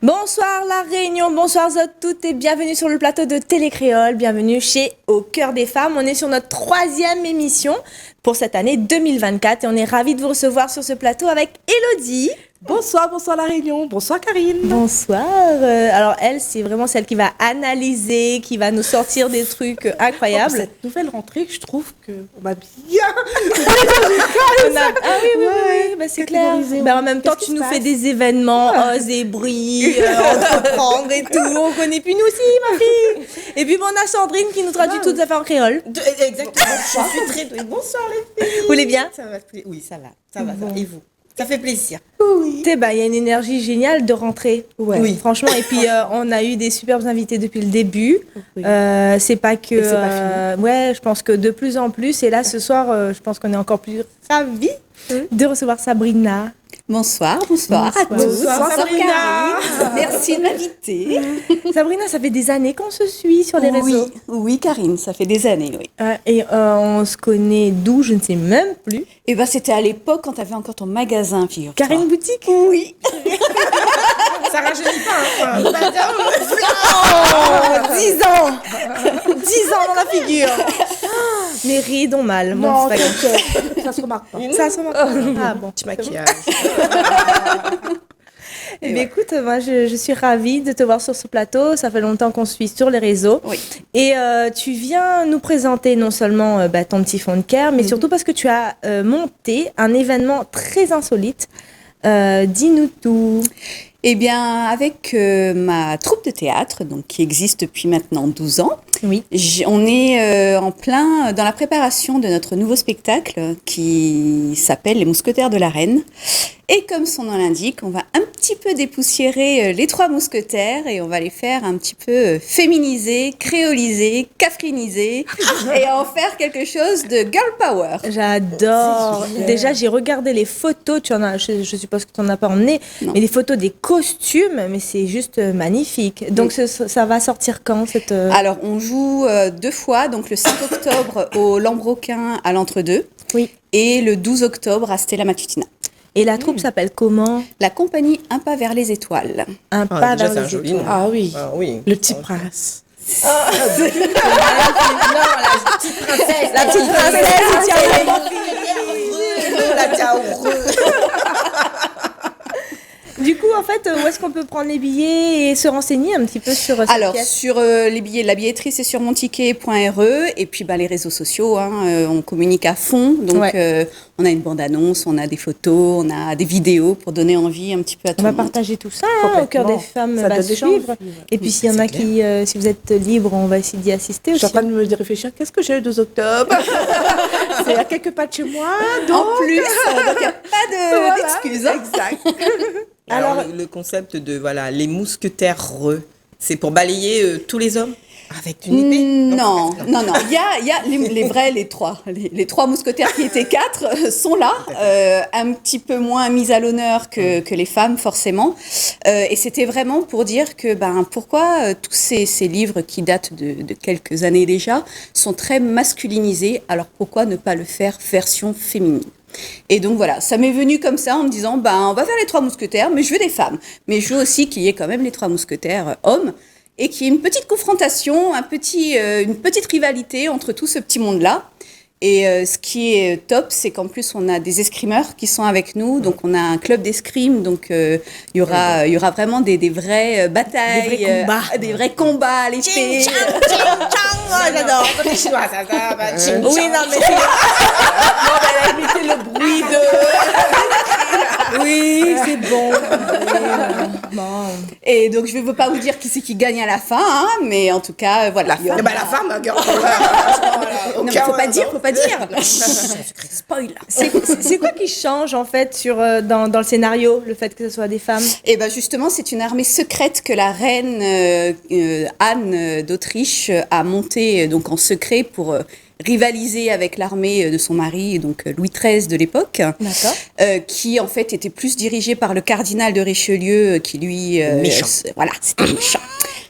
Bonsoir La Réunion, bonsoir à toutes et bienvenue sur le plateau de Télécréole, bienvenue chez Au Cœur des Femmes. On est sur notre 3e émission pour cette année 2024 et on est ravis de vous recevoir sur ce plateau avec Élodie. Bonsoir La Réunion, bonsoir Karine. Bonsoir. Alors elle, c'est vraiment celle qui va analyser, qui va nous sortir des trucs incroyables. Pour cette nouvelle rentrée, je trouve qu'on m'a bien... Ah oui, bah, c'est clair. Bah, en même temps, tu nous fais des événements, Ose et Brie, entreprendre et tout. On connaît plus nous aussi, ma fille. Et puis bon, on a Sandrine qui nous traduit toutes les affaires en créole. Exactement, je suis très douée. Bonsoir les filles. Vous allez bien? Ça va, oui, ça va. Et vous? Ça fait plaisir. Oui. Tu sais, bah, il y a une énergie géniale de rentrée. Ouais. Oui. Franchement, et puis on a eu des superbes invités depuis le début. Oui. C'est pas que... c'est pas fini. Ouais, je pense que de plus en plus. Et là, ce soir, je pense qu'on est encore plus ravis de recevoir Sabrina. Bonsoir à tous. Bonsoir, Sabrina. Merci de m'inviter. Sabrina, ça fait des années qu'on se suit sur les réseaux. Oui, Karine, ça fait des années, oui. Et on se connaît d'où, je ne sais même plus. Et ben c'était à l'époque quand tu avais encore ton magasin, figure-toi. Karine Boutique. Oui. Ça rajeunit pas, hein. 10 ans 10 ans dans la figure. Mais ridons mal. Bon, Non, c'est pas grave. ça se remarque pas. Ça se remarque. Ah bon. Petit maquillage. Eh bien, écoute, moi, je suis ravie de te voir sur ce plateau. Ça fait longtemps qu'on se suit sur les réseaux. Oui. Et tu viens nous présenter non seulement ton petit fond de care, mais surtout parce que tu as monté un événement très insolite. Dis-nous tout. Eh bien, avec ma troupe de théâtre, donc, qui existe depuis maintenant 12 ans, Oui. on est en plein dans la préparation de notre nouveau spectacle qui s'appelle Les Mousquetaires de la Reine. Et comme son nom l'indique, on va un petit peu dépoussiérer les trois mousquetaires et on va les faire un petit peu féminiser, créoliser, cafriniser et en faire quelque chose de girl power. J'adore. Déjà, j'ai regardé les photos. Je suppose que tu n'en as pas emmené, Non. mais les photos des costumes, mais c'est juste magnifique. Donc, ça va sortir quand cette... Alors, on joue 2 fois, donc le 5 octobre au Lambroquin à l'Entre-deux Oui. et le 12 octobre à Stella Matutina. Et la troupe s'appelle comment? La compagnie Un pas vers les étoiles. Un pas Déjà, vers c'est un les joli étoiles. nom. Ah oui, Ah oui. le petit prince. Non, la petite princesse. La petite princesse, La tiaoureux. Du coup, en fait, où est-ce qu'on peut prendre les billets et se renseigner un petit peu sur cette Alors, pièce? sur les billets, la billetterie, c'est sur monticket.re et puis les réseaux sociaux, on communique à fond. Donc, on a une bande-annonce, on a des photos, on a des vidéos pour donner envie un petit peu à tout On le va monde. partager tout ça au cœur des femmes, Ça va donne déjà suivre. envie, ouais. Et puis, s'il y en a qui, si vous êtes libre, on va essayer d'y assister Je suis aussi. en train de me réfléchir, qu'est-ce que j'ai le 2 octobre? C'est à quelques pas de chez moi, donc... En plus, donc il n'y a pas d'excuses. Exact. Alors, le concept de les mousquetaires, c'est pour balayer tous les hommes avec une épée? Non. Il y a les vrais, les trois mousquetaires qui étaient 4 sont là, un petit peu moins mis à l'honneur que les femmes forcément. Et c'était vraiment pour dire que pourquoi tous ces livres qui datent de quelques années déjà sont très masculinisés. Alors pourquoi ne pas le faire version féminine? Et donc voilà, ça m'est venu comme ça en me disant on va faire les 3 mousquetaires, mais je veux des femmes. Mais je veux aussi qu'il y ait quand même les 3 mousquetaires hommes et qu'il y ait une petite confrontation, une petite rivalité entre tout ce petit monde-là. Et ce qui est top, c'est qu'en plus, on a des escrimeurs qui sont avec nous. Donc, on a un club d'escrime. Donc, il y aura vraiment des vraies batailles. Des vrais combats à l'épée. J'adore. Les Chinois, ça va. Oui, non, mais c'est... Elle a imité le bruit de... Oui, c'est bon. Bon. Et donc, je ne veux pas vous dire qui c'est qui gagne à la fin, mais en tout cas, voilà. La femme, la girl. Non, mais faut pas dire. Spoil. C'est quoi qui change en fait dans le scénario, le fait que ce soit des femmes? Et justement, c'est une armée secrète que la reine Anne d'Autriche a montée donc en secret pour rivaliser avec l'armée de son mari, donc Louis XIII de l'époque, qui en fait était plus dirigé par le cardinal de Richelieu, qui lui... Méchant. Voilà, c'était méchant.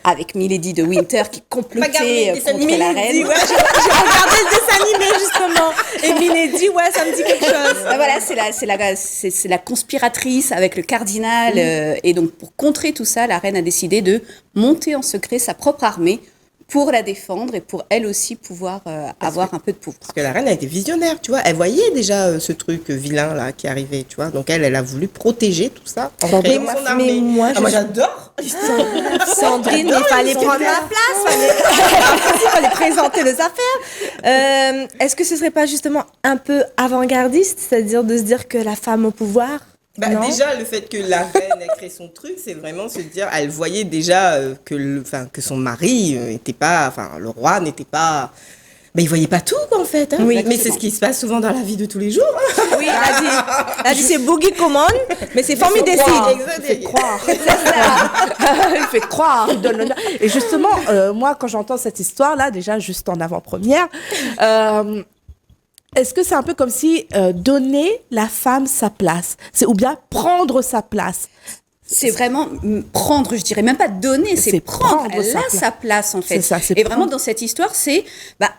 avec Milady de Winter qui complotait contre la reine. Ouais, j'ai regardé le dessin animé justement. Et Milady, ouais, ça me dit quelque chose. Voilà, c'est la conspiratrice avec le cardinal. Et donc, pour contrer tout ça, la reine a décidé de monter en secret sa propre armée pour la défendre et pour elle aussi pouvoir avoir un peu de pouvoir. Parce que la reine a été visionnaire, tu vois. Elle voyait déjà ce truc vilain là qui arrivait, tu vois. Donc elle a voulu protéger tout ça en créant son armée. Mais moi, j'adore. Sandrine, il fallait prendre la place, fallait présenter les affaires. Est-ce que ce serait pas justement un peu avant-gardiste, c'est-à-dire de se dire que la femme au pouvoir? Non. Déjà, le fait que la reine ait créé son truc, c'est vraiment se dire, elle voyait déjà que son mari n'était pas, enfin, le roi n'était pas. Mais il voyait pas tout, quoi, en fait. Hein. Oui, mais c'est ce qui se passe souvent dans la vie de tous les jours. Hein. Oui, elle a dit c'est Boogie Common, mais c'est Formule des Il fait croire. Il fait croire. Il donne l'honneur. Et justement, moi, quand j'entends cette histoire-là, déjà, juste en avant-première, est-ce que c'est un peu comme si donner la femme sa place, ou bien prendre sa place? C'est vraiment prendre, je dirais même pas donner, c'est prendre. Elle a sa place en fait. C'est ça, c'est et vraiment dans cette histoire, c'est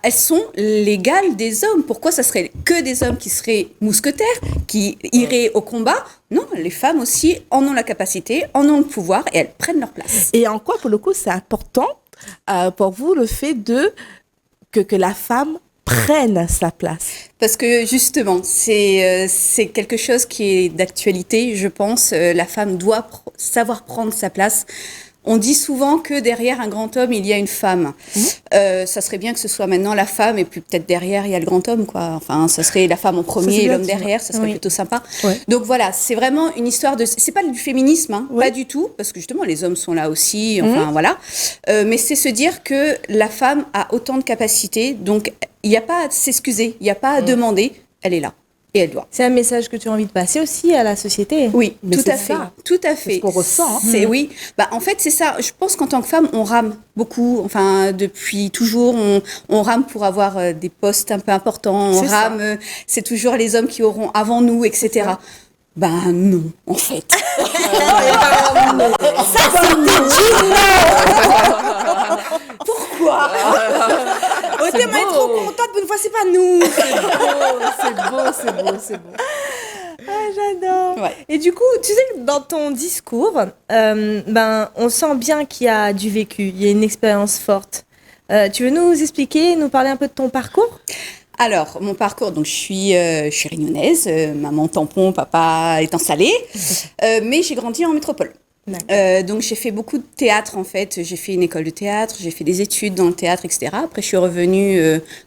elles sont l'égale des hommes. Pourquoi ça serait que des hommes qui seraient mousquetaires, qui iraient au combat? Non, les femmes aussi en ont la capacité, en ont le pouvoir et elles prennent leur place. Et en quoi, pour le coup, c'est important pour vous le fait que la femme prenne sa place? Parce que justement, c'est quelque chose qui est d'actualité, je pense. La femme doit savoir prendre sa place. On dit souvent que derrière un grand homme, il y a une femme. Ça serait bien que ce soit maintenant la femme et puis peut-être derrière, il y a le grand homme, quoi. Enfin, ça serait la femme en premier et l'homme derrière, ça serait plutôt sympa. Ouais. Donc voilà, c'est vraiment une histoire de... C'est pas du féminisme, hein, pas du tout, parce que justement, les hommes sont là aussi, enfin voilà. Mais c'est se dire que la femme a autant de capacités, donc il n'y a pas à s'excuser, il n'y a pas à demander, elle est là. Et elle doit. C'est un message que tu as envie de passer aussi à la société. Oui, Mais tout c'est à fait. ça. Tout à fait. C'est ce qu'on ressent. Hein. C'est oui. En fait, c'est ça. Je pense qu'en tant que femme, on rame beaucoup. Enfin, depuis toujours, on rame pour avoir des postes un peu importants. On rame. C'est toujours les hommes qui auront avant nous, etc. Non, en fait. Ça, c'était dit. Pourquoi? T'es trop contente, pour une fois, c'est pas nous. C'est beau. Ah, j'adore. Ouais. Et du coup, tu sais, dans ton discours, on sent bien qu'il y a du vécu, il y a une expérience forte. Tu veux nous expliquer, nous parler un peu de ton parcours? Alors, mon parcours, donc je suis réunionnaise, maman tampon, papa étant salé, mais j'ai grandi en métropole. Donc j'ai fait beaucoup de théâtre en fait, j'ai fait une école de théâtre, j'ai fait des études dans le théâtre, etc. Après je suis revenue,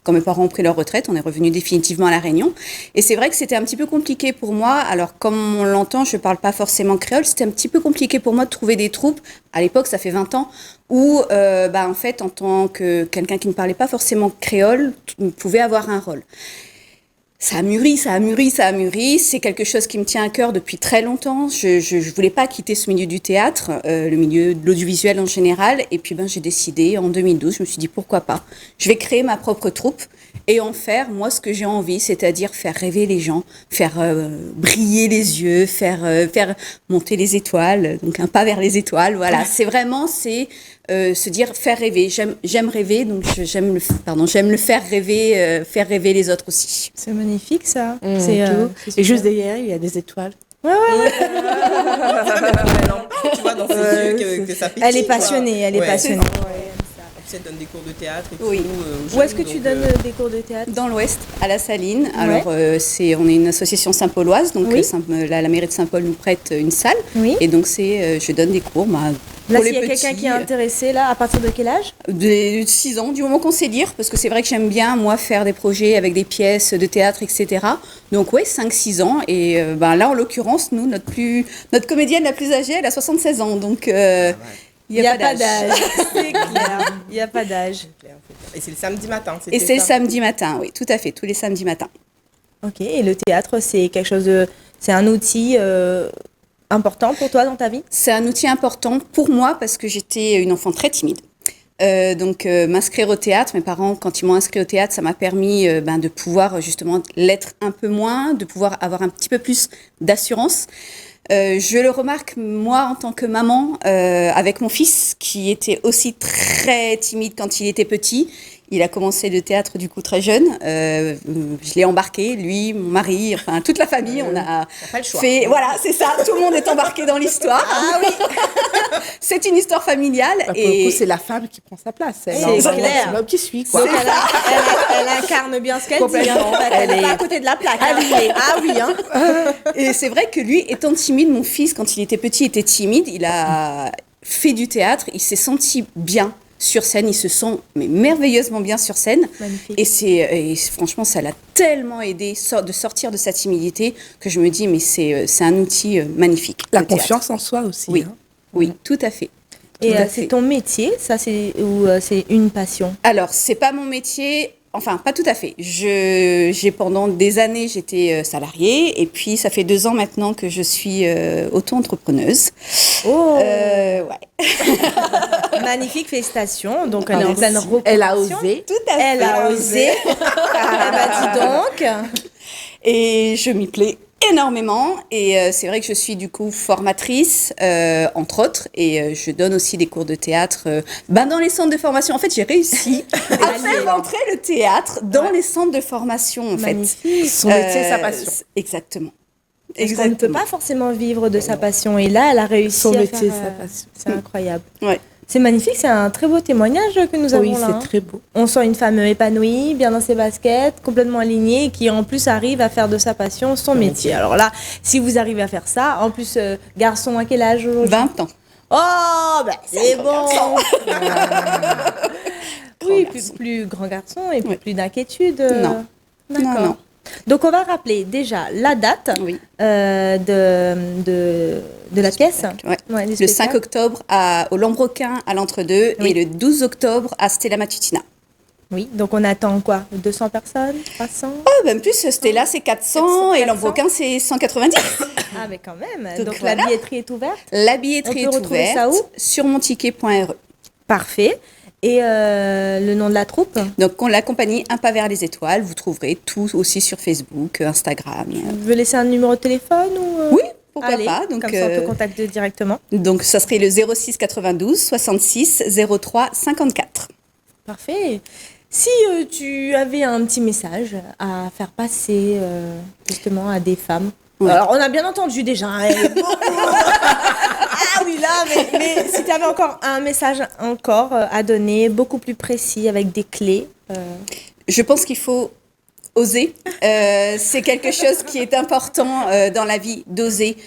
quand mes parents ont pris leur retraite, on est revenu définitivement à La Réunion. Et c'est vrai que c'était un petit peu compliqué pour moi, alors comme on l'entend, je parle pas forcément créole, c'était un petit peu compliqué pour moi de trouver des troupes, à l'époque ça fait 20 ans, où en fait en tant que quelqu'un qui ne parlait pas forcément créole, pouvait avoir un rôle. Ça a mûri. C'est quelque chose qui me tient à cœur depuis très longtemps. Je voulais pas quitter ce milieu du théâtre, le milieu de l'audiovisuel en général. Et puis, j'ai décidé, en 2012, je me suis dit, pourquoi pas? Je vais créer ma propre troupe et en faire, moi, ce que j'ai envie, c'est-à-dire faire rêver les gens, faire briller les yeux, faire monter les étoiles, donc un pas vers les étoiles. Voilà, c'est vraiment, se dire faire rêver. J'aime rêver, donc j'aime le faire rêver les autres aussi. C'est magnifique ça. Et juste derrière, il y a des étoiles. Ouais. Tu vois, dans ses yeux que ça pétille. Elle est passionnée, elle est passionnée. Tu donnes des cours de théâtre et Oui. tout. Où est-ce que tu donnes des cours de théâtre? Dans l'Ouest, à la Saline. Alors, on est une association Saint-Pauloise, donc la mairie de Saint-Paul nous prête une salle. Oui. Et donc, je donne des cours Là, pour s'il les y a petits. quelqu'un qui est intéressé, là, à partir de quel âge? De 6 ans, du moment qu'on sait lire, parce que c'est vrai que j'aime bien, moi, faire des projets avec des pièces de théâtre, etc. Donc, 5-6 ans. Et là, en l'occurrence, nous, notre comédienne la plus âgée, elle a 76 ans. Donc, il n'y a pas d'âge. C'est clair, il n'y a pas d'âge. Et c'est le samedi matin, Et c'est le samedi matin, oui, tout à fait, tous les samedis matins. Ok, et le théâtre, c'est quelque chose c'est un outil important pour toi dans ta vie? C'est un outil important pour moi parce que j'étais une enfant très timide. Donc m'inscrire au théâtre, mes parents, quand ils m'ont inscrit au théâtre, ça m'a permis de pouvoir justement l'être un peu moins, de pouvoir avoir un petit peu plus d'assurance. Je le remarque, moi, en tant que maman, avec mon fils, qui était aussi très timide quand il était petit. Il a commencé le théâtre du coup très jeune. Je l'ai embarqué, lui, mon mari, enfin toute la famille. On a pas le choix. fait, voilà, c'est ça. Tout le monde est embarqué dans l'histoire. Ah oui, C'est une histoire familiale Pour le coup, c'est la femme qui prend sa place. C'est Normalement, clair. c'est l'homme qui suit, quoi. donc elle incarne bien ce qu'elle dit. Complètement. En fait. Elle est pas à côté de la plaque. Hein. Ah oui, hein. Et c'est vrai que lui, étant timide, mon fils, quand il était petit, était timide. Il a fait du théâtre. Il s'est senti bien sur scène. Il se sent merveilleusement bien sur scène. Magnifique. Et franchement, ça l'a tellement aidé de sortir de sa timidité que je me dis, mais c'est un outil magnifique. La le théâtre. confiance en soi aussi. Oui, hein. oui, tout à fait. Et Tout à c'est fait. ton métier, ça, ou c'est une passion? Alors, c'est pas mon métier. Enfin, pas tout à fait. J'ai pendant des années, j'étais salariée, et puis ça fait 2 ans maintenant que je suis auto-entrepreneuse. Oh, Ouais. magnifique, félicitations. Donc, elle est en pleine reconversion. Elle a osé. Tout à Elle a osé. Eh ben, dis donc. Et je m'y plais énormément. Et c'est vrai que je suis du coup formatrice, entre autres, et je donne aussi des cours de théâtre dans les centres de formation. En fait, j'ai réussi à faire rentrer le théâtre dans les centres de formation, en fait. Magnifique. Son métier, sa passion. Exactement. Parce qu'on ne peut pas forcément vivre de sa passion. Et là, elle a réussi Son à métier, faire, sa passion. C'est incroyable. Ouais. C'est magnifique, c'est un très beau témoignage que nous Oui, avons là. c'est hein. très beau. On sent une femme épanouie, bien dans ses baskets, complètement alignée, qui en plus arrive à faire de sa passion son métier. Alors là, si vous arrivez à faire ça, en plus, garçon, à quel âge aujourd'hui? 20 ans. Oh, bah, c'est bon. Oui, plus grand garçon et Oui. plus d'inquiétude. Non. D'accord. Non, non. Donc on va rappeler déjà la date Oui. de la pièce. Ouais. Ouais, du Le spectacle. 5 octobre au Lambrequin à l'Entre-deux Oui. et le 12 octobre à Stella Matutina. Oui, donc on attend quoi? 200 personnes? 300? Même plus, Stella c'est 400 et 400. Lambrequin c'est 190. Ah, mais quand même. Donc Donc voilà. la billetterie est ouverte? La billetterie On peut est retrouver ouverte ça où sur monticket.re. Parfait. Et le nom de la troupe? Donc, la compagnie Un pas vers les étoiles, vous trouverez tout aussi sur Facebook, Instagram. Vous voulez laisser un numéro de téléphone ou Oui, pourquoi Allez, pas. Donc, comme ça, on peut contacter directement. donc, ça serait le 06 92 66 03 54. Parfait. Si tu avais un petit message à faire passer justement à des femmes. Ouais. Alors, on a bien entendu déjà. Hein, ah oui, là, mais si tu avais encore un message à donner, beaucoup plus précis, avec des clés. Je pense qu'il faut oser. C'est quelque chose qui est important dans la vie, d'oser,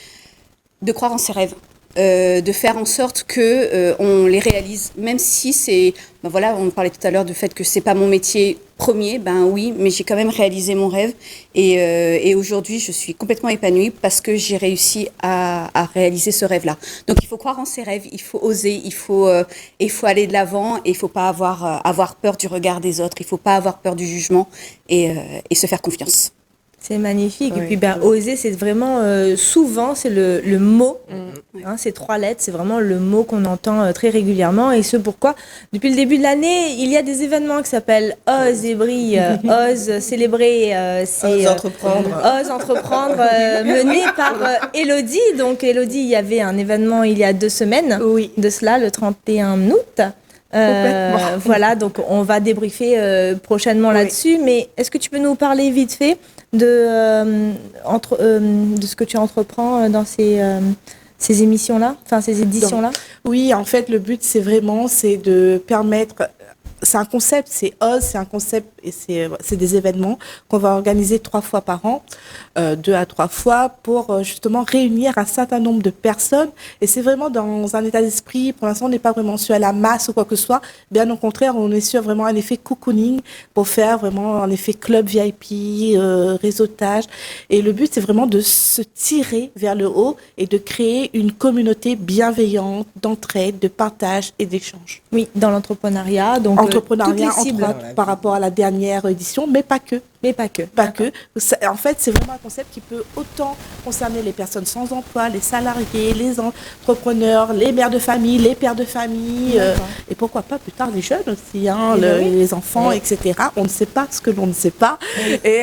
de croire en ses rêves. De faire en sorte que on les réalise, même si c'est, voilà, on parlait tout à l'heure du fait que c'est pas mon métier premier, oui, mais j'ai quand même réalisé mon rêve et aujourd'hui je suis complètement épanouie parce que j'ai réussi à réaliser ce rêve-là. Donc il faut croire en ses rêves, il faut oser, il faut aller de l'avant et il faut pas avoir peur du regard des autres, il faut pas avoir peur du jugement et se faire confiance. C'est magnifique. Oui. Et puis, oser, c'est vraiment, souvent, c'est le mot. Hein, ces 3 lettres, c'est vraiment le mot qu'on entend très régulièrement. Et ce pourquoi, depuis le début de l'année, il y a des événements qui s'appellent Ose et brille, Ose célébrer. Ose entreprendre. Ose entreprendre, mené par Élodie. Donc, Élodie, il y avait un événement il y a 2 semaines de cela, le 31 août. Voilà, donc on va débriefer prochainement là-dessus. Mais est-ce que tu peux nous parler vite fait de ce que tu entreprends dans ces émissions-là, enfin ces éditions-là? Oui, en fait, le but, c'est de permettre... C'est un concept, c'est OZ, c'est un concept et c'est des événements qu'on va organiser 3 fois par an, 2 à 3 fois, pour justement réunir un certain nombre de personnes. Et c'est vraiment dans un état d'esprit, pour l'instant, on n'est pas vraiment sur la masse ou quoi que ce soit. Bien au contraire, on est sur vraiment un effet cocooning pour faire vraiment un effet club VIP, réseautage. Et le but, c'est vraiment de se tirer vers le haut et de créer une communauté bienveillante, d'entraide, de partage et d'échange. Oui, dans l'entrepreneuriat. Donc, entrepreneuriat, toutes les cibles. entre autres, par rapport à la dernière édition, mais pas que. Mais pas que. Pas que. En fait, c'est vraiment un concept qui peut autant concerner les personnes sans emploi, les salariés, les entrepreneurs, les mères de famille, les pères de famille, et pourquoi pas plus tard les jeunes aussi, hein, les enfants, etc. On ne sait pas ce que l'on ne sait pas. Et,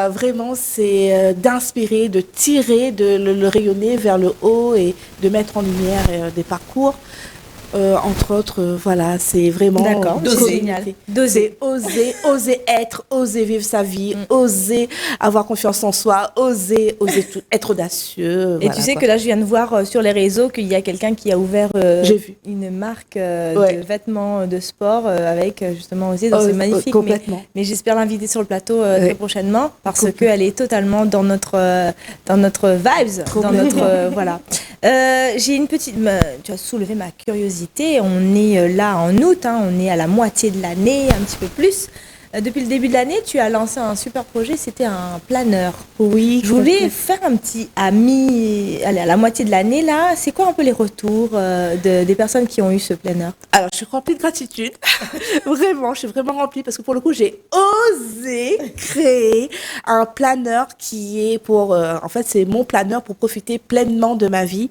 vraiment, c'est d'inspirer, de tirer, de le rayonner vers le haut et de mettre en lumière des parcours. Entre autres, voilà, c'est vraiment génial. D'oser, oser être, oser vivre sa vie, oser avoir confiance en soi, oser tout, être audacieux. Et tu sais que là, je viens de voir sur les réseaux qu'il y a quelqu'un qui a ouvert une marque de vêtements de sport avec justement Oser, donc c'est magnifique. Complètement. Mais j'espère l'inviter sur le plateau très prochainement parce qu'elle est totalement dans notre vibes, dans notre voilà. J'ai une petite, tu as soulevé ma curiosité. On est là en août, hein, on est à la moitié de l'année, un petit peu plus. Depuis le début de l'année, tu as lancé un super projet, c'était un planeur. Oui. Je voulais faire un petit à la moitié de l'année là. C'est quoi un peu les retours des personnes qui ont eu ce planeur? Alors, je suis remplie de gratitude. Vraiment, je suis vraiment remplie parce que pour le coup, j'ai osé créer un planeur qui est pour... en fait, c'est mon planeur pour profiter pleinement de ma vie.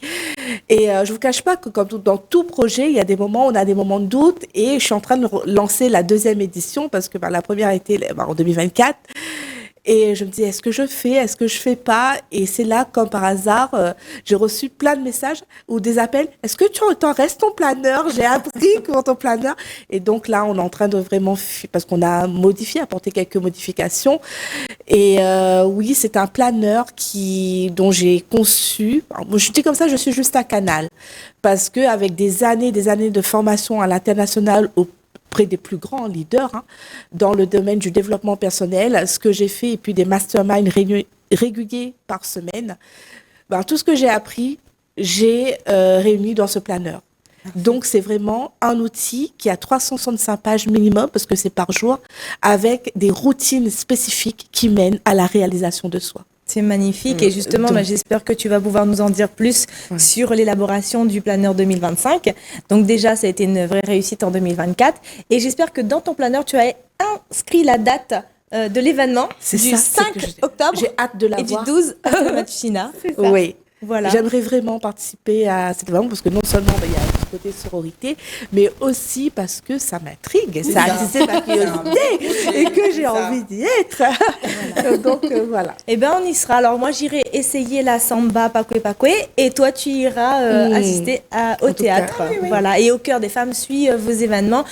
Et je vous cache pas que comme dans tout projet, il y a des moments, on a des moments de doute et je suis en train de lancer la deuxième édition parce que la première a été en 2024. Et je me dis, est-ce que je fais pas? Et c'est là, comme par hasard, j'ai reçu plein de messages ou des appels. Est-ce que tu t'en restes ton planeur? J'ai appris pour ton planeur. Et donc là, on est en train de vraiment, parce qu'on a apporté quelques modifications. Et oui, c'est un planeur dont j'ai conçu. Alors, je dis comme ça, je suis juste un canal. Parce que avec des années de formation à l'international auprès des plus grands leaders dans le domaine du développement personnel, ce que j'ai fait, et puis des masterminds réguliers par semaine, tout ce que j'ai appris, j'ai réuni dans ce planeur. Donc, c'est vraiment un outil qui a 365 pages minimum, parce que c'est par jour, avec des routines spécifiques qui mènent à la réalisation de soi. C'est magnifique et justement, j'espère que tu vas pouvoir nous en dire plus sur l'élaboration du planeur 2025. Donc déjà, ça a été une vraie réussite en 2024 et j'espère que dans ton planeur, tu as inscrit la date de l'événement du 5 octobre. J'ai hâte de la voir. Et du 12 à Matucina. Oui. Voilà. J'aimerais vraiment participer à cet événement parce que non seulement il y a ce côté sororité, mais aussi parce que ça m'intrigue, ça a attisé ma curiosité et que j'ai envie d'y être. Voilà. Donc voilà. Eh bien, on y sera. Alors moi, j'irai essayer la samba Pakwe Pakwe et toi, tu iras assister au théâtre. Voilà. Et au cœur des femmes, suit vos événements.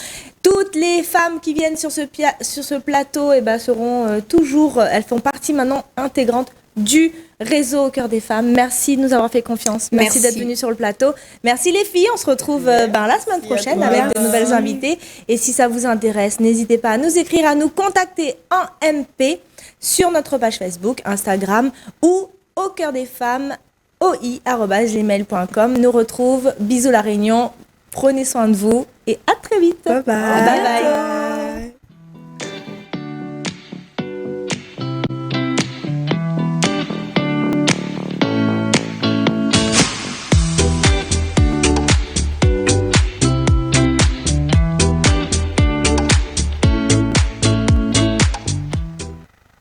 Toutes les femmes qui viennent sur ce plateau seront toujours, elles font partie maintenant intégrante du réseau au cœur des femmes. Merci de nous avoir fait confiance. Merci d'être venus sur le plateau. Merci les filles. On se retrouve la semaine prochaine avec de nouvelles invités. Et si ça vous intéresse, n'hésitez pas à nous écrire, à nous contacter en MP sur notre page Facebook, Instagram ou au cœur des femmes oi@gmail.com. Nous retrouve. Bisous la Réunion. Prenez soin de vous et à très vite. Bye bye. Bye bye.